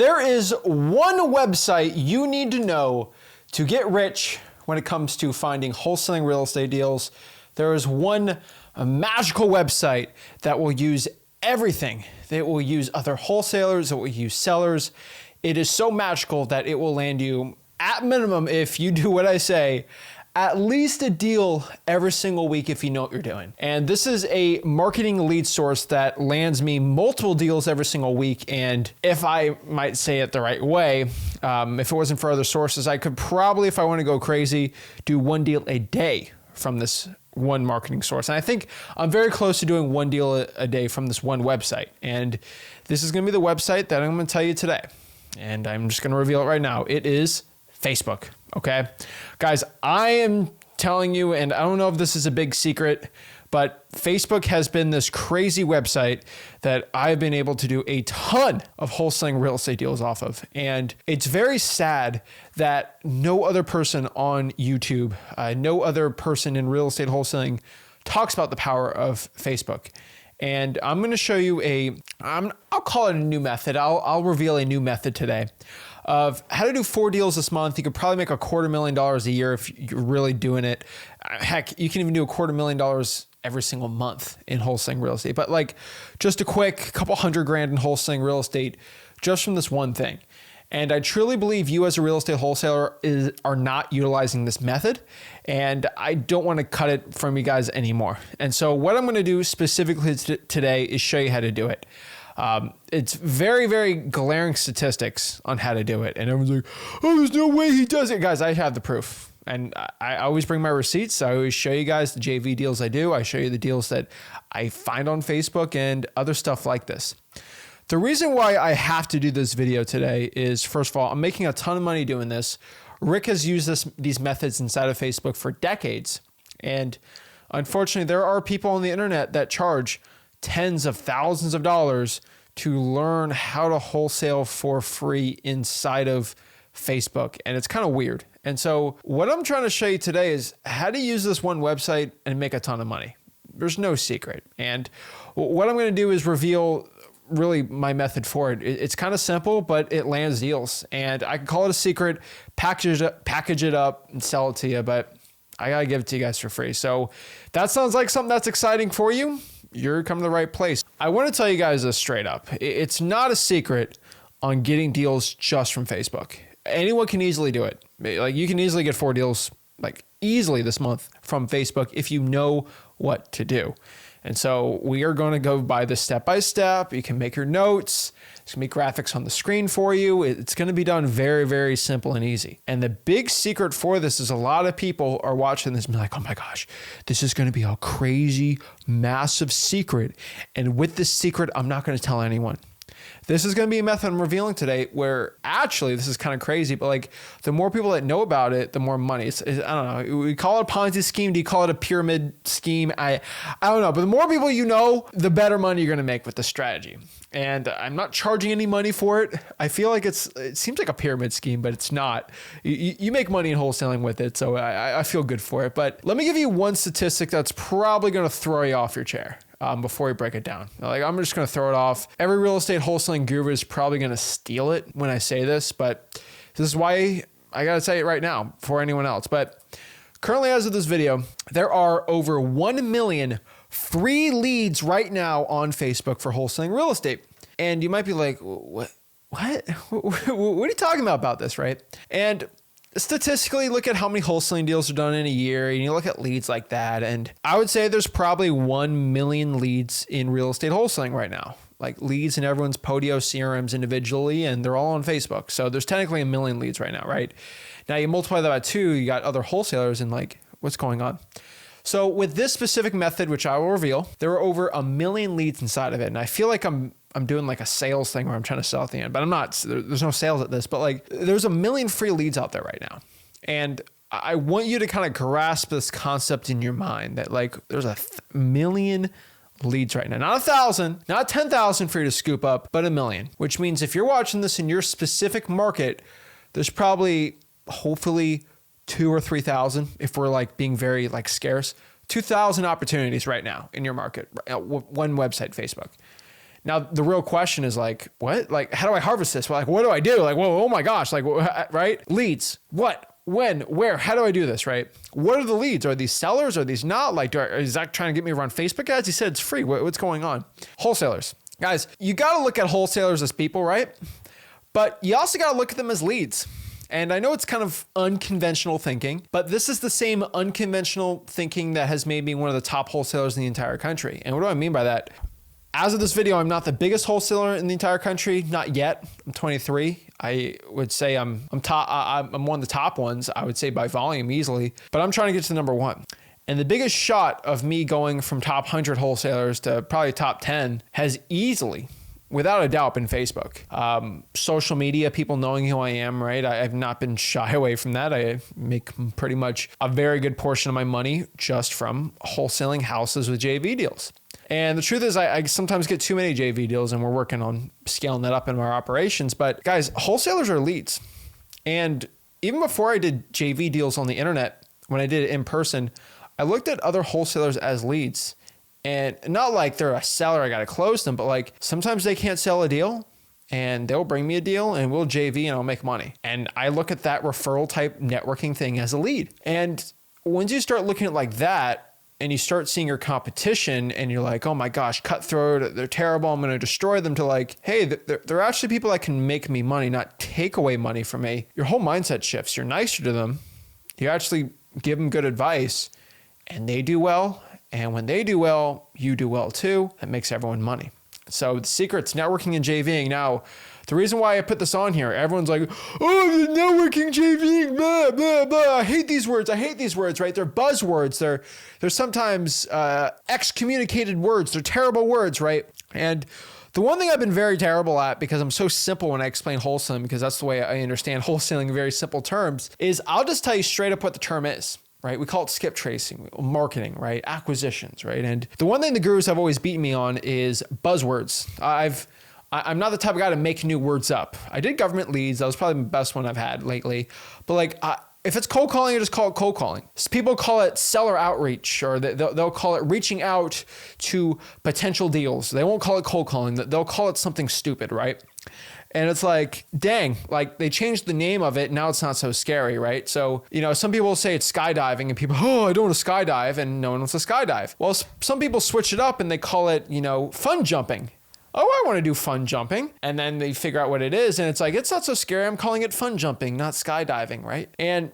There is one website you need to know to get rich when it comes to finding wholesaling real estate deals. There is one magical website that will use everything. It will use other wholesalers, it will use sellers. It is so magical that it will land you, at minimum, if you do what I say, at least a deal every single week if you know what you're doing. And this is a marketing lead source that lands me multiple deals every single week. And if I might say it the right way, if it wasn't for other sources, I could probably, if I want to go crazy, do one deal a day from this one marketing source. And I think I'm very close to doing one deal a day from this one website. And this is going to be the website that I'm going to tell you today. And I'm just going to reveal it right now. It is Facebook. Okay, guys, I am telling you, and I don't know if this is a big secret, but Facebook has been this crazy website that I've been able to do a ton of wholesaling real estate deals off of. And it's very sad that no other person on YouTube, no other person in real estate wholesaling talks about the power of Facebook. And I'm going to show you I'll call it a new method. I'll reveal a new method today of how to do 4 deals this month. You could probably make $250,000 a year if you're really doing it. Heck, you can even do $250,000 every single month in wholesaling real estate. But like just a quick couple $100,000 in wholesaling real estate just from this one thing. And I truly believe you as a real estate wholesaler are not utilizing this method. And I don't want to cut it from you guys anymore. And so what I'm going to do specifically today is show you how to do it. It's very, very glaring statistics on how to do it. And everyone's like, oh, there's no way he does it. Guys, I have the proof. And I always bring my receipts. I always show you guys the JV deals I do. I show you the deals that I find on Facebook and other stuff like this. The reason why I have to do this video today is, first of all, I'm making a ton of money doing this. Rick has used these methods inside of Facebook for decades. And unfortunately, there are people on the internet that charge tens of thousands of dollars to learn how to wholesale for free inside of Facebook. And it's kind of weird. And so what I'm trying to show you today is how to use this one website and make a ton of money. There's no secret. And what I'm going to do is reveal really my method for it. It's kind of simple, but it lands deals. And I can call it a secret, package it up and sell it to you, but I gotta give it to you guys for free. So that sounds like something that's exciting for you. You're coming to the right place. I want to tell you guys this straight up. It's not a secret on getting deals just from Facebook. Anyone can easily do it. Like you can easily get 4 deals like easily this month from Facebook if you know what to do. And so we are going to go by this step by step. You can make your notes. There's going to be graphics on the screen for you. It's going to be done very, very simple and easy. And the big secret for this is a lot of people are watching this and be like, oh my gosh, this is going to be a crazy, massive secret. And with this secret, I'm not going to tell anyone. This is going to be a method I'm revealing today where actually this is kind of crazy, but like the more people that know about it, the more money. I don't know. We call it a Ponzi scheme. Do you call it a pyramid scheme? I don't know. But the more people you know, the better money you're going to make with the strategy. And I'm not charging any money for it. I feel like it seems like a pyramid scheme, but it's not. You make money in wholesaling with it, so I feel good for it. But let me give you one statistic that's probably going to throw you off your chair. Before we break it down. Like I'm just going to throw it off. Every real estate wholesaling guru is probably going to steal it when I say this, but this is why I got to say it right now before anyone else. But currently as of this video, there are over 1 million free leads right now on Facebook for wholesaling real estate. And you might be like, what? What are you talking about this, right? And statistically, look at how many wholesaling deals are done in a year, and you look at leads like that. And I would say there's probably 1 million leads in real estate wholesaling right now, like leads in everyone's Podio CRMs individually, and they're all on Facebook. So there's technically 1 million leads right now, right? Now you multiply that by 2, you got other wholesalers and like, what's going on? So with this specific method, which I will reveal, there are over 1 million leads inside of it. And I feel like I'm doing like a sales thing where I'm trying to sell at the end, but I'm not. There's no sales at this, but like there's 1 million free leads out there right now. And I want you to kind of grasp this concept in your mind that like there's 1 million leads right now, not 1,000, not 10,000 for you to scoop up, but 1 million, which means if you're watching this in your specific market, there's probably hopefully 2,000 or 3,000 if we're like being very like scarce, 2,000 opportunities right now in your market, one website, Facebook. Now, the real question is like, what? Like, how do I harvest this? Well, like, what do I do? Like, whoa, oh my gosh, like, right? Leads, what? When, where, how do I do this, right? What are the leads? Are these sellers? Are these not? Like, is Zach trying to get me to run Facebook ads? He said it's free. What's going on? Wholesalers. Guys, you got to look at wholesalers as people, right? But you also got to look at them as leads. And I know it's kind of unconventional thinking, but this is the same unconventional thinking that has made me one of the top wholesalers in the entire country. And what do I mean by that? As of this video, I'm not the biggest wholesaler in the entire country, not yet. I'm 23. I would say I'm one of the top ones, I would say by volume easily, but I'm trying to get to number one. And the biggest shot of me going from top 100 wholesalers to probably top 10 has easily, without a doubt, been Facebook. Social media, people knowing who I am, right? I've not been shy away from that. I make pretty much a very good portion of my money just from wholesaling houses with JV deals. And the truth is I sometimes get too many JV deals, and we're working on scaling that up in our operations. But guys, wholesalers are leads. And even before I did JV deals on the internet, when I did it in person, I looked at other wholesalers as leads. And not like they're a seller, I got to close them, but like sometimes they can't sell a deal and they'll bring me a deal and we'll JV and I'll make money. And I look at that referral type networking thing as a lead. And once you start looking at it like that, and you start seeing your competition and you're like, oh my gosh, cutthroat, they're terrible, I'm going to destroy them, to like, hey, they're actually people that can make me money, not take away money from me. Your whole mindset shifts. You're nicer to them. You actually give them good advice and they do well. And when they do well, you do well too. That makes everyone money. So the secret's networking and JVing. Now, the reason why I put this on here, everyone's like, oh, the networking, JVing, blah, blah, blah. I hate these words, right? They're buzzwords. They're sometimes excommunicated words. They're terrible words, right? And the one thing I've been very terrible at, because I'm so simple when I explain wholesaling, because that's the way I understand wholesaling in very simple terms, is I'll just tell you straight up what the term is. Right? We call it skip tracing, marketing, right? Acquisitions, right? And the one thing the gurus have always beaten me on is buzzwords. I'm not the type of guy to make new words up. I did government leads. That was probably the best one I've had lately. But like, if it's cold calling, I just call it cold calling. People call it seller outreach, or they'll call it reaching out to potential deals. They won't call it cold calling. They'll call it something stupid, right? And it's like, dang, like they changed the name of it. Now it's not so scary, right? So, some people say it's skydiving and people, oh, I don't want to skydive, and no one wants to skydive. Well, some people switch it up and they call it, fun jumping. Oh, I want to do fun jumping. And then they figure out what it is. And it's like, it's not so scary. I'm calling it fun jumping, not skydiving, right? And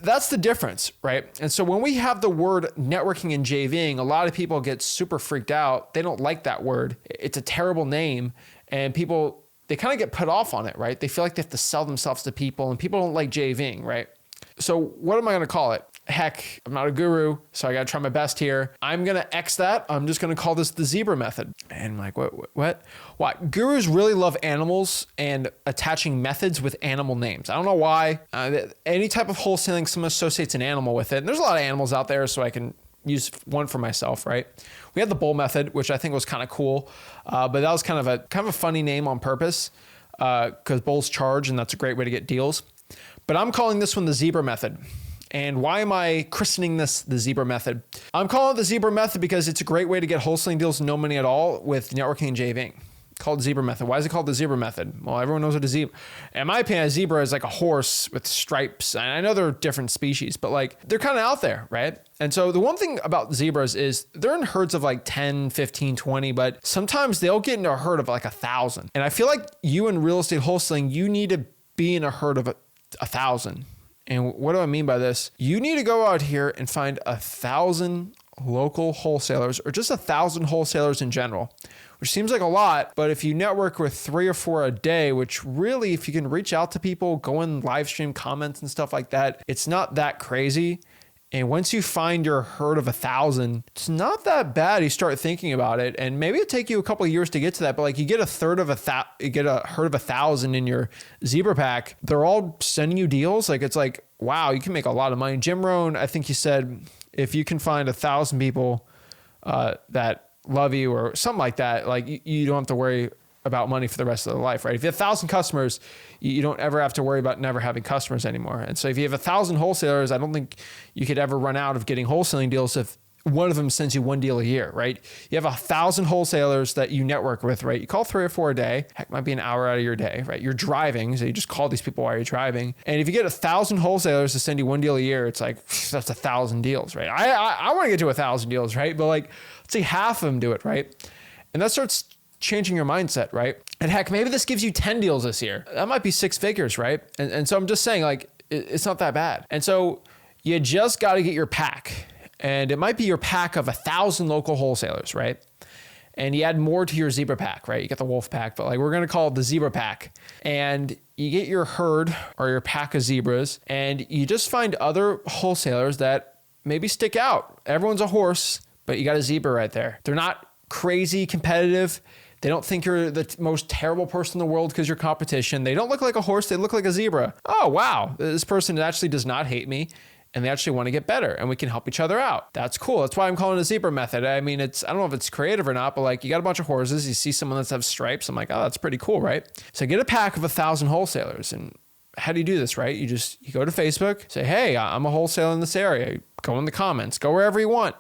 that's the difference, right? And so when we have the word networking and JVing, a lot of people get super freaked out. They don't like that word. It's a terrible name. And people, they kind of get put off on it, right? They feel like they have to sell themselves to people, and people don't like JVing, right? So what am I going to call it? Heck, I'm not a guru, so I got to try my best here. I'm going to X that. I'm just going to call this the zebra method. And I'm like, what? Why? Gurus really love animals and attaching methods with animal names. I don't know why. Any type of wholesaling, someone associates an animal with it. And there's a lot of animals out there, so I can use one for myself, right? We had the bull method, which I think was kind of cool, but that was kind of a funny name on purpose, because bulls charge, and that's a great way to get deals. But I'm calling this one the zebra method. And why am I christening this the zebra method? I'm calling it the zebra method because it's a great way to get wholesaling deals no money at all with networking and JVing. Called zebra method. Why is it called the zebra method? Well, everyone knows what a zebra. In my opinion, a zebra is like a horse with stripes. And I know they're different species, but like they're kind of out there, right? And so the one thing about zebras is they're in herds of like 10, 15, 20, but sometimes they'll get into a herd of like 1,000. And I feel like you in real estate wholesaling, you need to be in a herd of 1,000. And what do I mean by this? You need to go out here and find 1,000 local wholesalers, or just 1,000 wholesalers in general, which seems like a lot, but if you network with 3 or 4 a day, which really, if you can reach out to people, go in live stream comments and stuff like that, it's not that crazy. And once you find your herd of 1,000, it's not that bad. You start thinking about it, and maybe it'll take you a couple of years to get to that. But like you get you get a herd of 1,000 in your zebra pack. They're all sending you deals. Like it's like, wow, you can make a lot of money. Jim Rohn, I think he said, if you can find 1,000 people that love you or something like that, like you don't have to worry about money for the rest of their life, right? If you have 1,000 customers, you don't ever have to worry about never having customers anymore. And so if you have 1,000 wholesalers, I don't think you could ever run out of getting wholesaling deals if one of them sends you one deal a year, right? You have 1,000 wholesalers that you network with, right? You call 3 or 4 a day. Heck, might be an hour out of your day, right? You're driving, so you just call these people while you're driving. And if you get 1,000 wholesalers to send you one deal a year, it's like, that's 1,000 deals, right? I want to get to 1,000 deals, right? But like, let's say half of them do it, right? And that starts changing your mindset, right? And heck, maybe this gives you 10 deals this year. That might be 6 figures, right? And so I'm just saying, like, it's not that bad. And so you just got to get your pack. And it might be your pack of 1,000 local wholesalers, right? And you add more to your zebra pack, right? You get the wolf pack, but like we're going to call it the zebra pack. And you get your herd or your pack of zebras, and you just find other wholesalers that maybe stick out. Everyone's a horse, but you got a zebra right there. They're not crazy competitive. They don't think you're the most terrible person in the world because you're competition. They don't look like a horse. They look like a zebra. Oh, wow. This person actually does not hate me, and they actually want to get better, and we can help each other out. That's cool. That's why I'm calling it a zebra method. I mean, I don't know if it's creative or not, but like you got a bunch of horses, you see someone that's have stripes. I'm like, oh, that's pretty cool, right? So get a pack of 1,000 wholesalers. And how do you do this, right? You go to Facebook, say, hey, I'm a wholesaler in this area. Go in the comments, go wherever you want,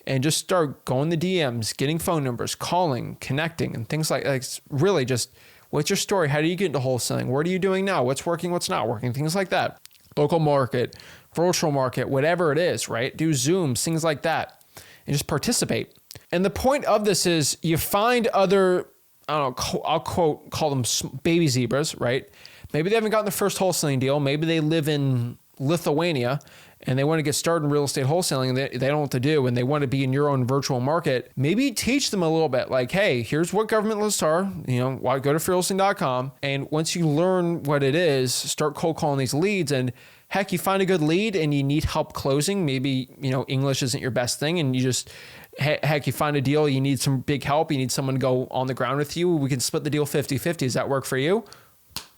and just start going the DMs, getting phone numbers, calling, connecting, and things like that. It's really just, what's your story? How do you get into wholesaling? What are you doing now? What's working? What's not working? Things like that. Local market, virtual market, whatever it is, right? Do Zooms, things like that, and just participate. And the point of this is you find other, I don't know, I'll call them baby zebras, right? Maybe they haven't gotten the first wholesaling deal. Maybe they live in Lithuania and they want to get started in real estate wholesaling and they don't know what to do and they want to be in your own virtual market. Maybe teach them a little bit like, hey, here's what government lists are, go to freewholesaling.com. And once you learn what it is, start cold calling these leads. And heck, you find a good lead and you need help closing. Maybe, English isn't your best thing and you just, heck, you find a deal, you need some big help. You need someone to go on the ground with you. We can split the deal 50-50. Does that work for you?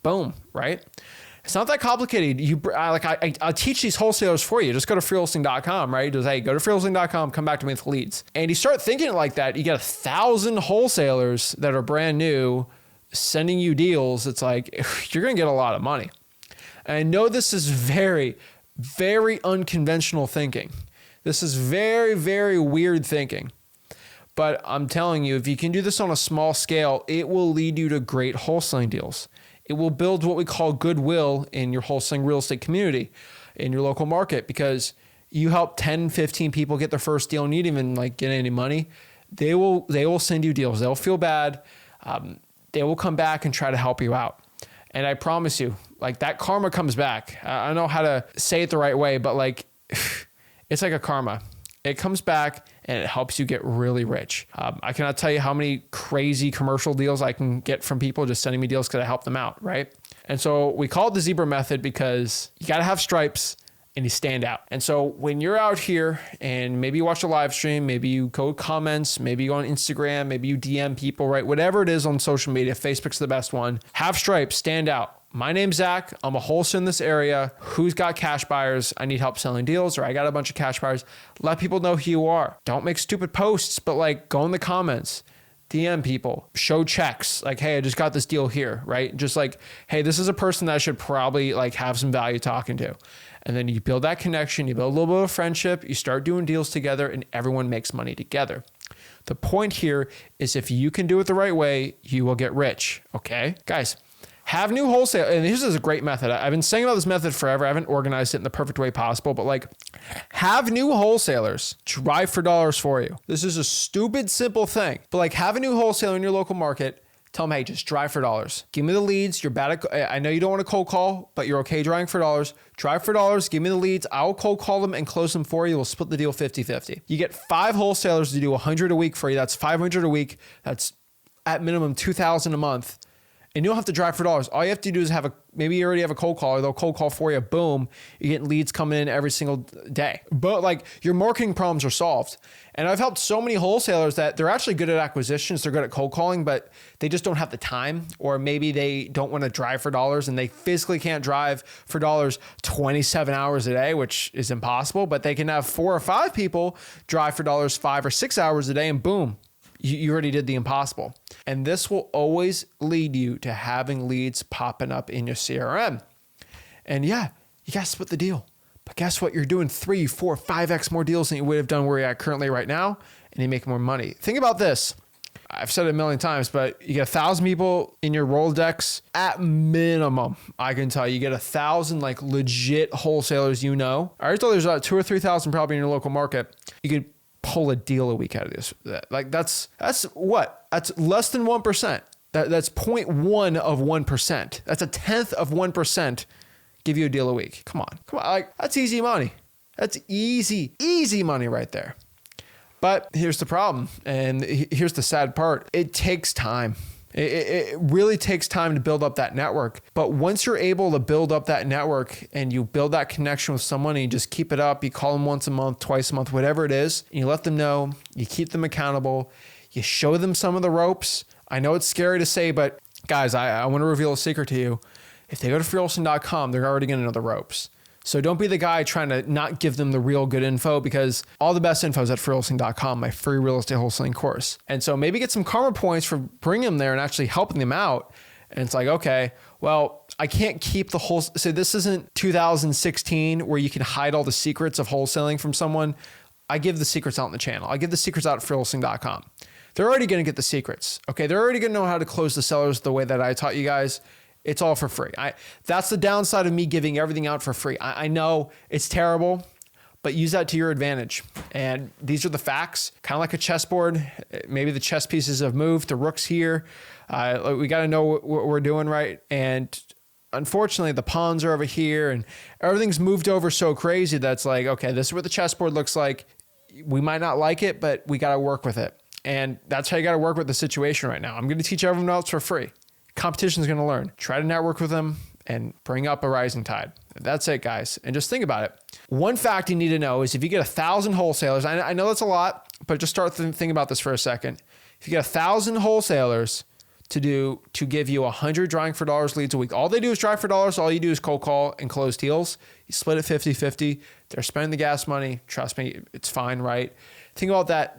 Boom, right? It's not that complicated. I'll teach these wholesalers for you. Just go to freewholesaling.com, right? Just, hey, go to freewholesaling.com, come back to me with leads. And you start thinking it like that, you get 1,000 wholesalers that are brand new sending you deals. It's like, you're going to get a lot of money. And I know this is very, very unconventional thinking. This is very, very weird thinking. But I'm telling you, if you can do this on a small scale, it will lead you to great wholesaling deals. It will build what we call goodwill in your wholesaling real estate community, in your local market, because you help 10, 15 people get their first deal and you didn't even get any money. They will send you deals. They'll feel bad. They will come back and try to help you out. And I promise you, that karma comes back. I don't know how to say it the right way, but it's like a karma. It comes back and it helps you get really rich. I cannot tell you how many crazy commercial deals I can get from people just sending me deals because I help them out, right? And so we call it the zebra method because you got to have stripes and you stand out. And so when you're out here and maybe you watch a live stream, maybe you code comments, maybe you go on Instagram, maybe you DM people, right? Whatever it is on social media, Facebook's the best one. Have stripes, stand out. My name's Zach. I'm a wholesaler in this area. Who's got cash buyers? I need help selling deals, or I got a bunch of cash buyers. Let people know who you are. Don't make stupid posts, but go in the comments, DM people, show checks. Hey, I just got this deal here, right? Just hey, this is a person that I should probably have some value talking to. And then you build that connection, you build a little bit of friendship, you start doing deals together, and everyone makes money together. The point here is if you can do it the right way, you will get rich, okay? Guys, have new wholesale, and this is a great method. I've been saying about this method forever. I haven't organized it in the perfect way possible, but have new wholesalers drive for dollars for you. This is a stupid, simple thing, but have a new wholesaler in your local market. Tell them, hey, just drive for dollars. Give me the leads. You're bad at, I know you don't want to cold call, but you're okay driving for dollars. Drive for dollars. Give me the leads. I'll cold call them and close them for you. We'll split the deal 50-50. You get 5 wholesalers to do 100 a week for you. That's 500 a week. That's at minimum 2,000 a month. And you don't have to drive for dollars. All you have to do is maybe you already have a cold caller. They'll cold call for you. Boom. You're getting leads coming in every single day. But your marketing problems are solved. And I've helped so many wholesalers that they're actually good at acquisitions. They're good at cold calling, but they just don't have the time, or maybe they don't want to drive for dollars and they physically can't drive for dollars 27 hours a day, which is impossible, but they can have 4 or 5 people drive for dollars 5 or 6 hours a day and boom. You already did the impossible. And this will always lead you to having leads popping up in your CRM. And yeah, you got to split the deal. But guess what? You're doing 3, 4, 5x more deals than you would have done where you're at currently right now, and you make more money. Think about this. I've said it a million times, but you get 1,000 people in your Rolodex at minimum. I can tell you get 1,000 like legit wholesalers, you know. I already told you there's about 2,000 or 3,000 probably in your local market. You could pull a deal a week out of this. Like that's what? That's less than 1%. That's 0.1 of 1%. That's a tenth of 1%. Give you a deal a week. Come on. Like that's easy money. That's easy money right there. But here's the problem, and here's the sad part. It takes time. It really takes time to build up that network. But once you're able to build up that network and you build that connection with someone and you just keep it up, you call them once a month, twice a month, whatever it is, and you let them know, you keep them accountable, you show them some of the ropes. I know it's scary to say, but guys, I want to reveal a secret to you. If they go to freewholesaling.com, they're already going to know the ropes. So don't be the guy trying to not give them the real good info, because all the best info is at freewholesaling.com, my free real estate wholesaling course. And so maybe get some karma points for bringing them there and actually helping them out. And it's like, okay, well, I can't keep the whole, so this isn't 2016 where you can hide all the secrets of wholesaling from someone. I give the secrets out in the channel. I give the secrets out at freewholesaling.com. They're already going to get the secrets. Okay. They're already going to know how to close the sellers the way that I taught you guys. It's all for free. That's the downside of me giving everything out for free. I know it's terrible, but use that to your advantage. And these are the facts, kind of like a chessboard. Maybe the chess pieces have moved, the rook's here. We got to know what we're doing, right? And unfortunately, the pawns are over here and everything's moved over so crazy that's like, okay, this is what the chessboard looks like. We might not like it, but we got to work with it. And that's how you got to work with the situation right now. I'm going to teach everyone else for free. Competition is going to learn. Try to network with them and bring up a rising tide. That's it, guys. And just think about it. One fact you need to know is if you get 1,000 wholesalers, I know that's a lot, but just start thinking about this for a second. If you get 1,000 wholesalers to give you 100 drawing for dollars leads a week, all they do is drive for dollars. All you do is cold call and close deals. You split it 50-50. They're spending the gas money. Trust me, it's fine, right? Think about that.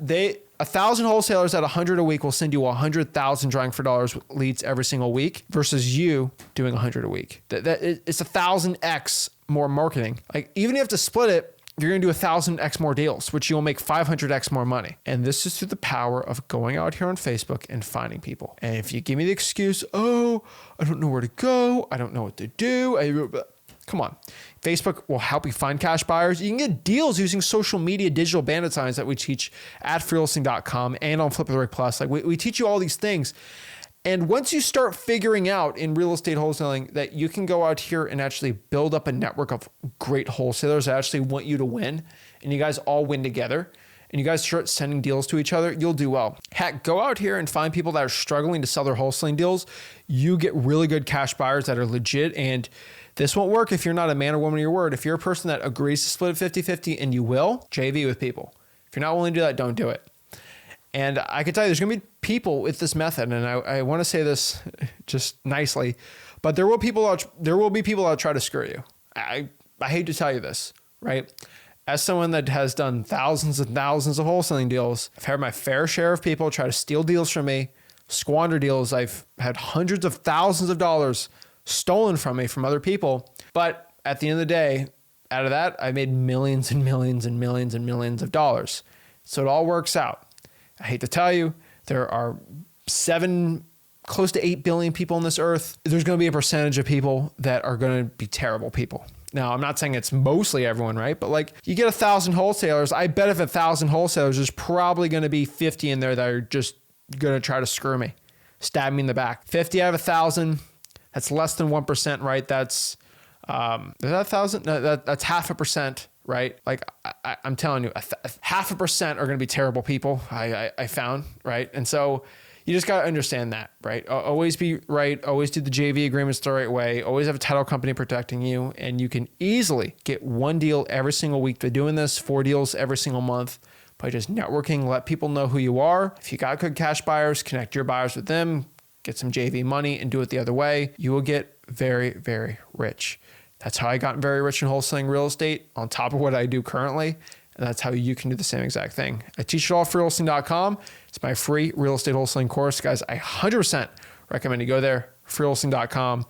1,000 wholesalers at 100 a week will send you 100,000 drawing for dollars leads every single week versus you doing 100 a week. It's 1,000x more marketing. Like even if you have to split it, you're going to do 1,000x more deals, which you'll make 500x more money. And this is through the power of going out here on Facebook and finding people. And if you give me the excuse, oh, I don't know where to go, I don't know what to do, come on. Facebook will help you find cash buyers. You can get deals using social media digital bandit signs that we teach at freewholesaling.com and on Flip with Rick Plus. Like we teach you all these things. And once you start figuring out in real estate wholesaling that you can go out here and actually build up a network of great wholesalers that actually want you to win, and you guys all win together, and you guys start sending deals to each other, you'll do well. Heck, go out here and find people that are struggling to sell their wholesaling deals. You get really good cash buyers that are legit, and this won't work if you're not a man or woman of your word. If you're a person that agrees to split it 50-50, and you will, JV with people. If you're not willing to do that, don't do it. And I can tell you, there's going to be people with this method, and I want to say this just nicely, but there will be people that try to screw you. I hate to tell you this, right? As someone that has done thousands and thousands of wholesaling deals, I've had my fair share of people try to steal deals from me, squander deals. I've had hundreds of thousands of dollars stolen from me from other people. But at the end of the day, out of that, I made millions and millions and millions and millions of dollars. So it all works out. I hate to tell you, there are close to 8 billion people on this earth. There's going to be a percentage of people that are going to be terrible people. Now, I'm not saying it's mostly everyone, right? But like you get 1,000 wholesalers. I bet if 1,000 wholesalers, there's probably going to be 50 in there that are just going to try to screw me, stab me in the back. 50 out of 1,000, that's less than 1%, right? That's, is that 1,000? No, that's 0.5%. Right? Like I'm telling you, 0.5% are going to be terrible people. I found, right? And so you just got to understand that, right? Always be right. Always do the JV agreements the right way. Always have a title company protecting you. And you can easily get one deal every single week by doing this, 4 deals every single month by just networking, let people know who you are. If you got good cash buyers, connect your buyers with them, get some JV money and do it the other way. You will get very, very rich. That's how I got very rich in wholesaling real estate on top of what I do currently. And that's how you can do the same exact thing. I teach it all at freewholesaling.com. It's my free real estate wholesaling course. Guys, I 100% recommend you go there, freewholesaling.com.